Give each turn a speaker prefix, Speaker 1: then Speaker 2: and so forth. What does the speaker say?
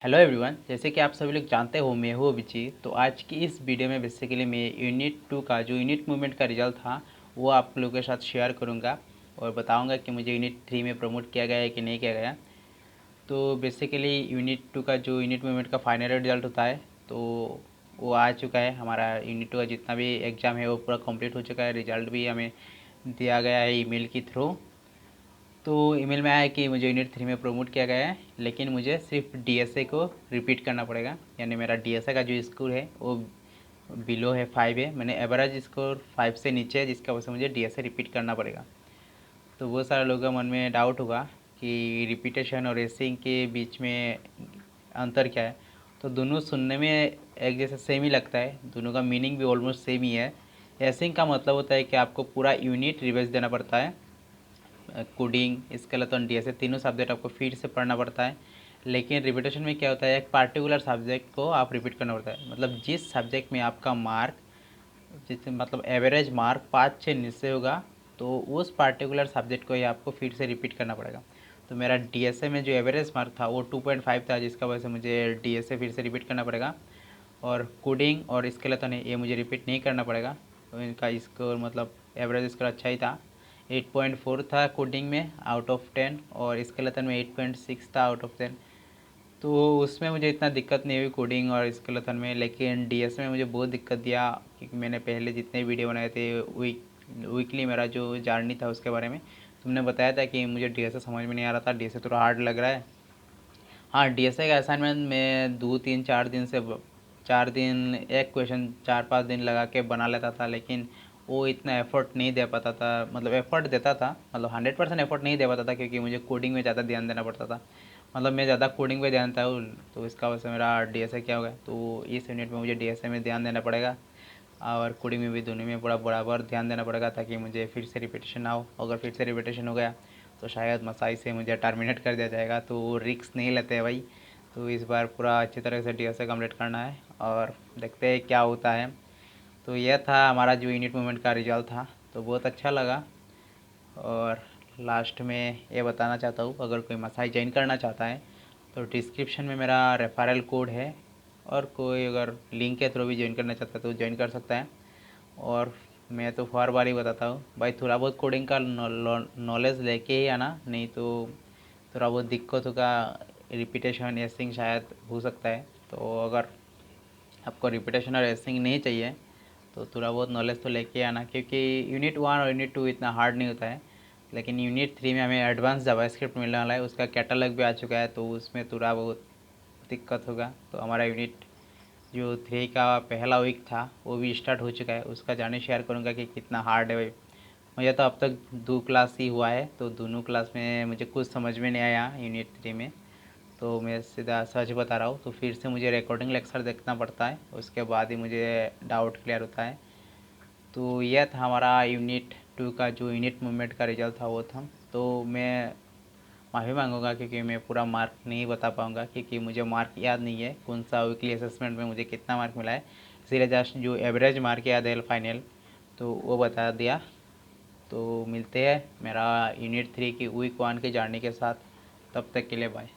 Speaker 1: Hello everyone, जैसे कि आप सभी लोग जानते हो मैं हूँ अभिजीत। तो आज की इस वीडियो में बेसिकली मैं यूनिट 2 का जो यूनिट मूवमेंट का रिजल्ट था वो आप लोगों के साथ शेयर करूँगा और बताऊँगा कि मुझे यूनिट 3 में प्रमोट किया गया है कि नहीं किया गया। तो बेसिकली यूनिट 2 का जो यूनिट मूवमेंट का फाइनल रिजल्ट होता है तो वो आ चुका है। हमारा यूनिट 2 का जितना भी एग्ज़ाम है वो पूरा कंप्लीट हो चुका है। रिजल्ट भी हमें दिया गया है ईमेल के थ्रू। तो ईमेल में आया है कि मुझे यूनिट 3 में प्रमोट किया गया है, लेकिन मुझे सिर्फ डीएसए को रिपीट करना पड़ेगा। यानी मेरा डीएसए का जो स्कोर है वो बिलो है 5 है। मैंने एवरेज स्कोर 5 से नीचे है, जिसका वजह से मुझे डीएसए रिपीट करना पड़ेगा। तो बहुत सारे लोगों के मन में डाउट होगा कि रिपीटेशन और रेसिंग के बीच में अंतर क्या है। तो दोनों सुनने में एक जैसे सेम ही लगता है, दोनों का मीनिंग भी ऑलमोस्ट सेम ही है। रेसिंग का मतलब होता है कि आपको पूरा यूनिट रिवाइज देना पड़ता है। कोडिंग, स्केलेटन, डीएसए तीनों सब्जेक्ट आपको फिर से पढ़ना पड़ता है। लेकिन रिपीटेशन में क्या होता है, एक पार्टिकुलर सब्जेक्ट को आप रिपीट करना पड़ता है। मतलब जिस सब्जेक्ट में आपका मार्क जिस मतलब एवरेज मार्क 5 से नीचे होगा तो उस पार्टिकुलर सब्जेक्ट को ही आपको फिर से रिपीट करना पड़ेगा। तो मेरा डीएसए में जो एवरेज मार्क था वो 2.5 था, जिसका वजह से मुझे डीएसए फिर से रिपीट करना पड़ेगा। और कोडिंग और स्केलेटन है ये मुझे रिपीट नहीं करना पड़ेगा। तो इनका स्कोर मतलब एवरेज स्कोर अच्छा ही था। 8.4 था कोडिंग में आउट ऑफ 10 और स्केलेटन में 8.6 था आउट ऑफ 10। तो उसमें मुझे इतना दिक्कत नहीं हुई कोडिंग और स्केलेटन में। लेकिन डीएस में मुझे बहुत दिक्कत दिया, क्योंकि मैंने पहले जितने वीडियो बनाए थे वीकली मेरा जो जर्नी था उसके बारे में तुमने बताया था कि मुझे डीएसए समझ में नहीं आ रहा था, डीएसए थोड़ा हार्ड लग रहा है। हाँ, डीएसए का असाइनमेंट मैं 2 3 4 दिन से 4 दिन एक क्वेश्चन 4 5 दिन लगा के बना लेता था, लेकिन वो इतना एफर्ट नहीं दे पाता था। मतलब एफर्ट देता था, मतलब 100% एफर्ट नहीं दे पाता था, क्योंकि मुझे कोडिंग में ज़्यादा ध्यान देना पड़ता था। मतलब मैं ज़्यादा कोडिंग पे ध्यान था, तो इसका वजह से मेरा डीएसए क्या हो गया। तो इस यूनिट में मुझे डीएसए में ध्यान देना पड़ेगा और कोडिंग में भी, दोनों में बड़ा बराबर ध्यान देना पड़ेगा, ताकि मुझे फिर से रिपीटेशन ना हो। अगर फिर से रिपीटेशन हो गया तो शायद मसाई से मुझे टर्मिनेट कर दिया जाएगा, तो रिक्स नहीं लेते हैं भाई। तो इस बार पूरा अच्छी तरह से डीएसए कंप्लीट करना है और देखते हैं क्या होता है। तो यह था हमारा जो यूनिट मूवमेंट का रिजल्ट था, तो बहुत अच्छा लगा। और लास्ट में ये बताना चाहता हूँ, अगर कोई मसाई ज्वाइन करना चाहता है तो डिस्क्रिप्शन में मेरा रेफरल कोड है, और कोई अगर लिंक के थ्रू भी ज्वाइन करना चाहता है तो ज्वाइन कर सकता है। और मैं तो हर बार ही बताता हूँ भाई, थोड़ा बहुत कोडिंग का नॉलेज लेके ही आना, नहीं तो थोड़ा बहुत दिक्कत होगा। रिपीटेशन एसिंग शायद हो सकता है। तो अगर आपको रिपीटेशन और एसिंग नहीं चाहिए तो थोड़ा बहुत नॉलेज तो लेके आना, क्योंकि यूनिट 1 और यूनिट 2 इतना हार्ड नहीं होता है। लेकिन यूनिट 3 में हमें एडवांस जावास्क्रिप्ट मिलने वाला है, उसका कैटलॉग भी आ चुका है, तो उसमें थोड़ा बहुत दिक्कत होगा। तो हमारा यूनिट जो 3 का पहला वीक था वो भी स्टार्ट हो चुका है, उसका जाने शेयर करूँगा कि कितना हार्ड है भाई। मुझे तो अब तक 2 क्लास ही हुआ है, तो दोनों क्लास में मुझे कुछ समझ में नहीं आया यूनिट 3 में। तो मैं सीधा सच बता रहा हूँ, तो फिर से मुझे रिकॉर्डिंग लेक्चर देखना पड़ता है, उसके बाद ही मुझे डाउट क्लियर होता है। तो यह था हमारा यूनिट 2 का जो यूनिट मूवमेंट का रिजल्ट था वो था। तो मैं माफ़ी मांगूंगा क्योंकि मैं पूरा मार्क नहीं बता पाऊंगा, क्योंकि मुझे मार्क याद नहीं है कौन सा वीकली असेसमेंट में मुझे कितना मार्क मिला है। इसीलिए जस्ट जो एवरेज मार्क याद है फाइनल, तो वो बता दिया। तो मिलते हैं मेरा यूनिट 3 की वीक 1 की जर्नी के साथ। तब तक के लिए बाय।